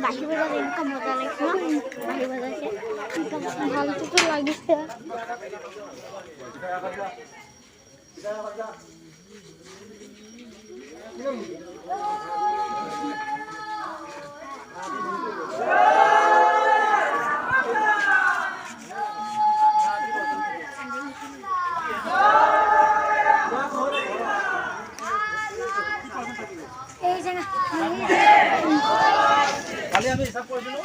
বাহি বজাত এনেকুৱা মজা লাগিছে বাহি বজাইছে ভালতো লাগিছে আমি হিসাব কৰেছিল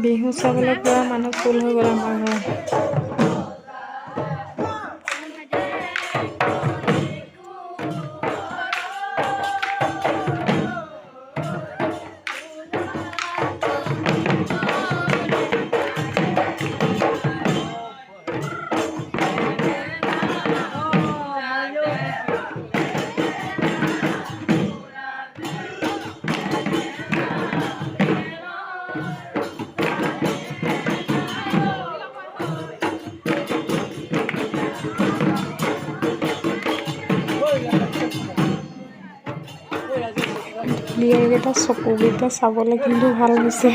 বিহু চাবলৈ পুৰা মানুহ ফুল হৈ গ'ল আমাৰ ঘৰত। বিয়াৰকেইটা চকুকেইটা চাবলৈ কিন্তু ভাল হৈছে।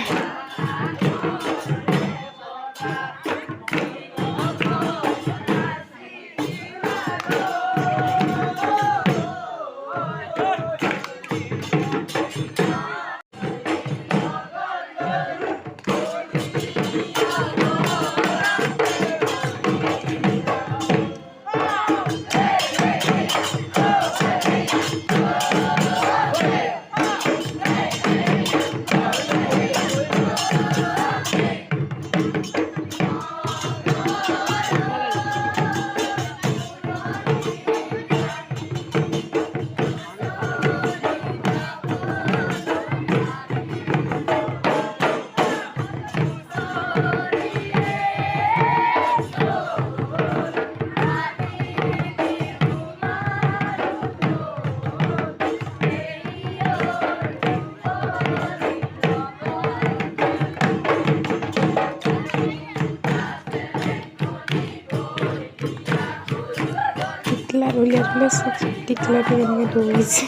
টিকলা উলিয়াই থ'লে চব টিকলাটো এনেকৈ দৌৰিছে।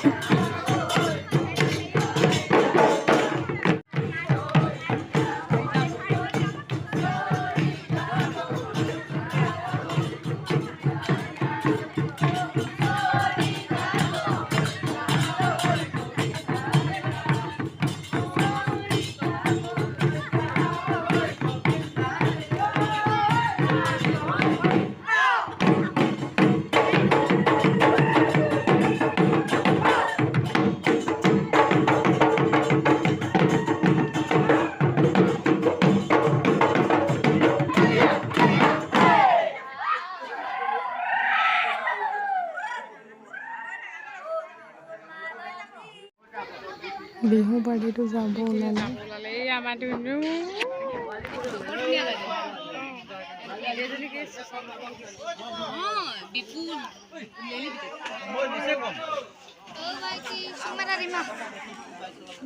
বিহু পাৰ্টিটো যাব ওলালে। এই আমাৰ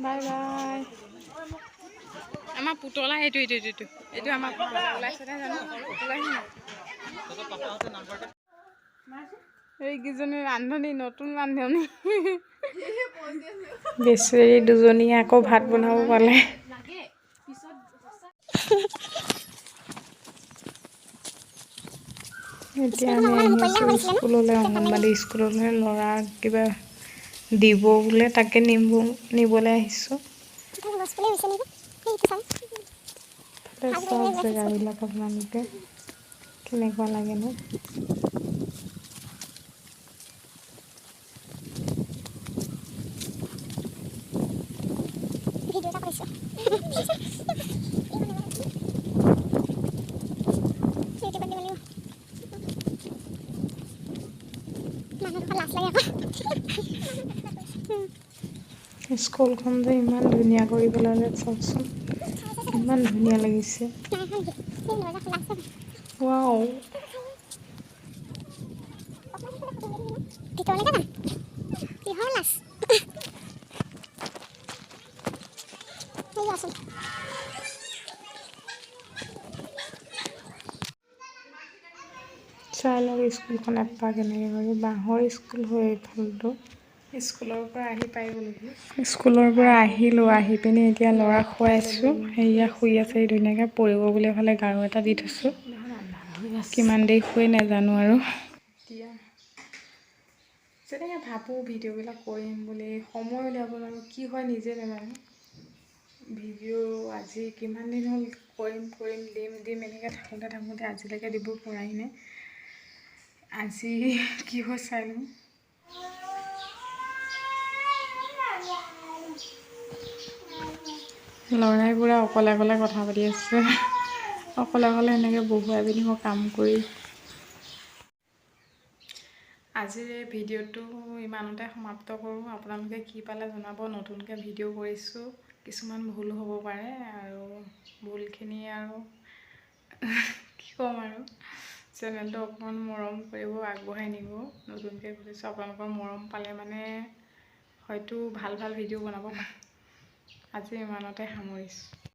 বাই বাই। আমাৰ পুতলা এইটো আমাৰ পুতলা ওলাইছে নে জানো ওলাইছে নাই এইকেইজনী ৰান্ধনী নতুন ৰান্ধনী বেচেৰি দুজনীয়ে আকৌ ভাত বনাব পালে। এতিয়া আমি আহিছোঁ স্কুললৈ, অংগনবাড়ী স্কুললৈ। ল'ৰা কিবা দিব বোলে, তাকে নিবলৈ আহিছোঁ। চব জেগাবিলাক আপোনালোকে কেনেকুৱা লাগেনো। স্কুলখন যে ইমান ধুনীয়া কৰি পেলালে চাওকচোন, ইমান ধুনীয়া লাগিছে। ৱাও, চাই লওক স্কুলখন এপাক কেনেকৈ কৰি। বাঁহৰ স্কুল হয় এইফালটো। স্কুলৰ পৰা আহিলোঁ, আহি পিনি এতিয়া ল'ৰাক শুৱাইছোঁ। সেয়া শুই আছে ধুনীয়াকৈ, পৰিব বুলি ফালে গাৰু এটা দি থৈছোঁ। কিমান দেৰি শুৱে নাজানো আৰু। এতিয়া যেনেকৈ ভাবোঁ ভিডিঅ'বিলাক কৰিম বুলি, সময় উলিয়াব নোৱাৰোঁ, কি হয় নিজে নাজানো। ভিডিঅ' আজি কিমান দিন হ'ল কৰিম দিম এনেকৈ থাকোঁতে আজিলৈকে দিব পৰাই নাই। আজি কি হয় চাই লওঁ। ল'ৰাই পুৰা অকলে কথা পাতি আছে। অকলে এনেকৈ বহুৱাই পিনি মই কাম কৰি। আজিৰ এই ভিডিঅ'টো ইমানতে সমাপ্ত কৰোঁ। আপোনালোকে কি পালে জনাব। নতুনকৈ ভিডিঅ' কৰিছোঁ, কিছুমান ভুল হ'ব পাৰে, আৰু ভুলখিনি আৰু কি ক'ম আৰু, চেনেলটো অকণমান মৰম কৰিব, আগবঢ়াই নিব। নতুনকৈ খুলিছোঁ, আপোনালোকৰ মৰম পালে মানে হয়তো ভাল ভিডিঅ' বনাব। আজি ইমানতে সামৰিছোঁ।